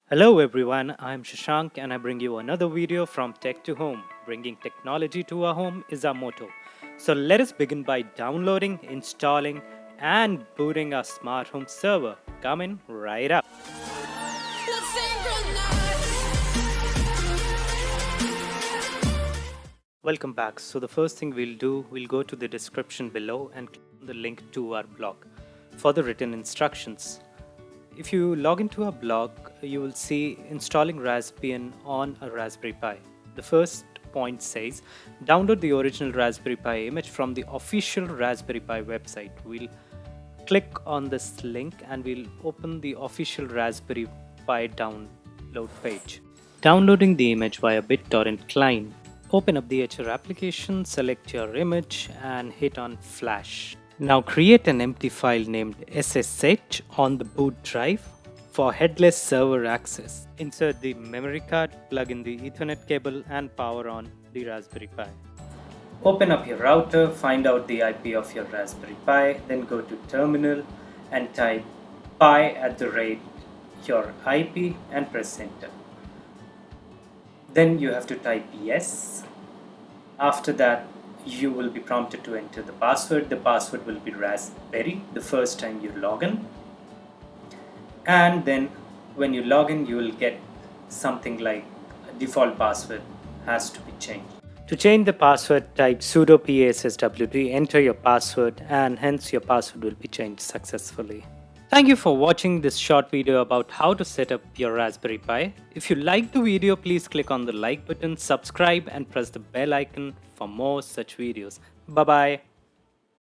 Hello everyone, I'm Shashank and I bring you another video from Tech to Home. Bringing technology to our home is our motto. So let us begin by downloading, installing and booting our smart home server. Coming right up. Welcome back. So the first thing we'll go to the description below and click on the link to our blog for the written instructions. If you log into our blog, you will see installing Raspbian on a Raspberry Pi. The first point says, download the original Raspberry Pi image from the official Raspberry Pi website. We'll click on this link and we'll open the official Raspberry Pi download page. Downloading the image via BitTorrent client. Open up the HR application, select your image and hit on Flash. Now create an empty file named SSH on the boot drive for headless server access. Insert the memory card, plug in the Ethernet cable and power on the Raspberry Pi. Open up your router, find out the IP of your Raspberry Pi, then go to terminal and type pi@your IP and press enter. Then you have to type yes. After that, you will be prompted to enter the password. The password will be Raspberry the first time you log in. And then when you log in, you will get something like default password has to be changed. To change the password, type sudo passwd, enter your password, and hence your password will be changed successfully. Thank you for watching this short video about how to set up your Raspberry Pi. If you liked the video, please click on the like button, subscribe and press the bell icon for more such videos. Bye bye.